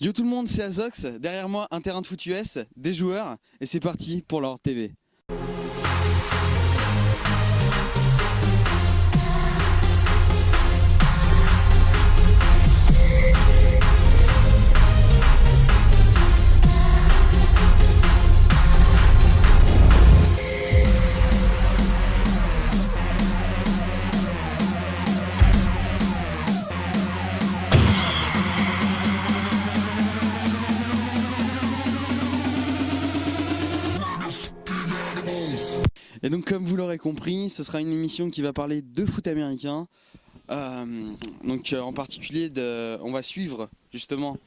Yo tout le monde, c'est Azox, derrière moi un terrain de foot US, des joueurs, et c'est parti pour la Horde TV. Et donc comme vous l'aurez compris, ce sera une émission qui va parler de foot américain. En particulier, on va suivre justement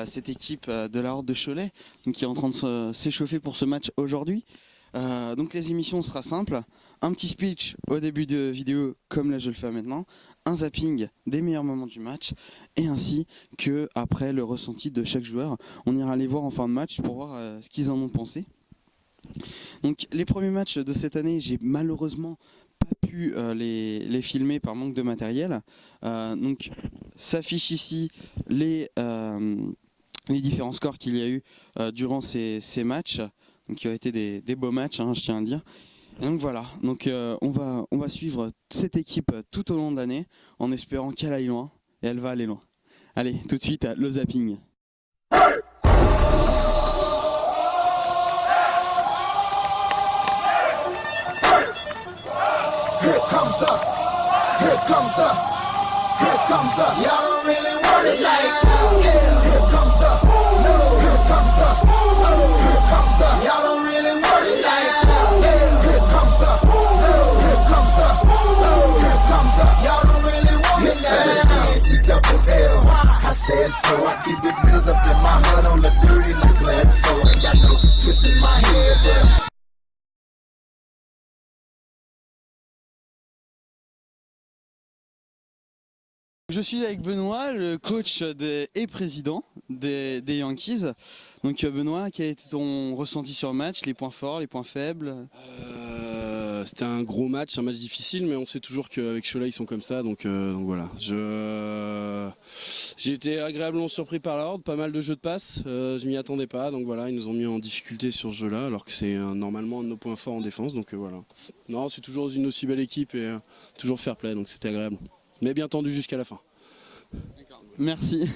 cette équipe de la Horde de Cholet donc, qui est en train de s'échauffer pour ce match aujourd'hui. Donc les émissions sera simple, un petit speech au début de vidéo comme là je le fais maintenant, un zapping des meilleurs moments du match et ainsi que après le ressenti de chaque joueur. On ira les voir en fin de match pour voir ce qu'ils en ont pensé. Donc les premiers matchs de cette année, j'ai malheureusement pas pu les filmer par manque de matériel. Donc s'affiche ici les différents scores qu'il y a eu durant ces matchs, donc, qui ont été des beaux matchs, hein, je tiens à le dire. Et donc voilà, donc, on va suivre cette équipe tout au long de l'année en espérant qu'elle aille loin, et elle va aller loin. Allez, tout de suite, le zapping. Here comes the, y'all don't really want it like that. Yeah. Here comes the, no. Here comes the, oh. Here comes the, y'all don't really want it like that. Yeah. Here comes the, no. Here comes the, oh. Here comes the, y'all don't really want it like that. Double L. I said so. I keep the bills up in my hood on the dirty like blood. So ain't got no twist in my head, but I'm Je suis avec Benoît, le coach et président des Yankees. Donc Benoît, quel a été ton ressenti sur le match, les points forts, les points faibles? C'était un gros match, un match difficile, mais on sait toujours qu'avec Cholet ils sont comme ça, donc voilà. J'ai été agréablement surpris par la Horde, pas mal de jeux de passe, je m'y attendais pas, donc voilà, ils nous ont mis en difficulté sur ce jeu-là, alors que c'est normalement un de nos points forts en défense, donc voilà. Non, c'est toujours une aussi belle équipe et toujours fair play, donc c'était agréable. Mais bien tendu jusqu'à la fin. Merci.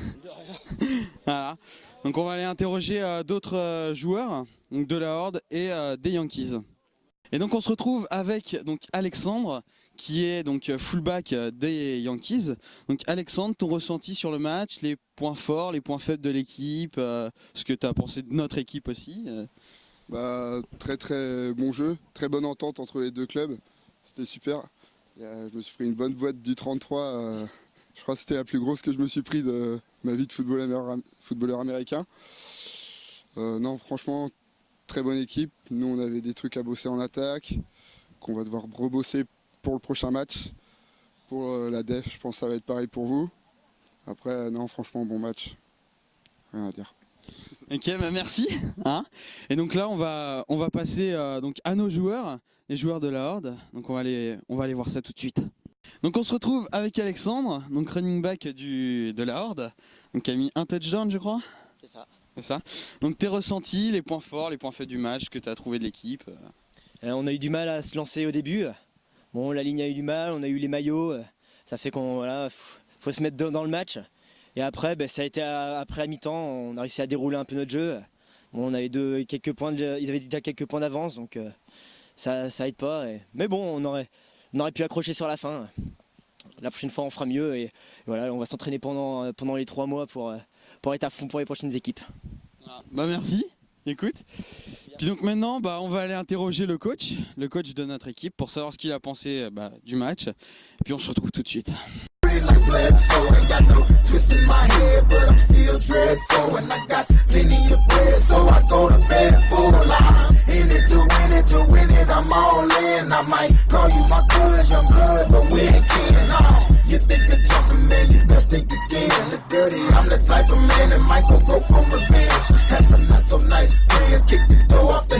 Voilà. Donc on va aller interroger d'autres joueurs donc de la Horde et des Yankees. Et donc on se retrouve avec donc Alexandre qui est donc fullback des Yankees. Donc Alexandre, ton ressenti sur le match, les points forts, les points faibles de l'équipe, ce que tu as pensé de notre équipe aussi. Très très bon jeu, très bonne entente entre les deux clubs, c'était super. Je me suis pris une bonne boîte du 33, je crois que c'était la plus grosse que je me suis pris de ma vie de footballeur américain. Non, franchement, très bonne équipe. Nous, on avait des trucs à bosser en attaque, qu'on va devoir rebosser pour le prochain match. Pour la def, je pense que ça va être pareil pour vous. Après, non, franchement, bon match. Rien à dire. Ok, bah merci. Hein, et donc là, on va passer donc à nos joueurs, les joueurs de la Horde. Donc on va aller voir ça tout de suite. Donc on se retrouve avec Alexandre, donc running back de la Horde, donc qui a mis un touchdown je crois. C'est ça. C'est ça. Donc tes ressentis, les points forts, les points faibles du match que tu as trouvé de l'équipe. On a eu du mal à se lancer au début. Bon, la ligne a eu du mal, on a eu les maillots. Ça fait qu'on voilà, faut se mettre dans le match. Et après, ça a été après la mi-temps, on a réussi à dérouler un peu notre jeu. Bon, on avait quelques points, ils avaient déjà quelques points d'avance, donc ça aide pas. Mais bon, on aurait pu accrocher sur la fin. La prochaine fois, on fera mieux et voilà, on va s'entraîner pendant les 3 mois pour être à fond pour les prochaines équipes. Voilà. Bah merci, écoute. Puis donc maintenant, on va aller interroger le coach de notre équipe pour savoir ce qu'il a pensé du match. Et puis on se retrouve tout de suite. like blood, so ain't got no twist in my head, but I'm still dreadful, and I got plenty of bread, so I go to bed full. I'm in it to win it, I'm all in. I might call you my cuz, young blood, but we ain't kin. You think of jumping, man, you best think again. The dirty, I'm the type of man that might go for revenge. Had some not so nice friends, kick the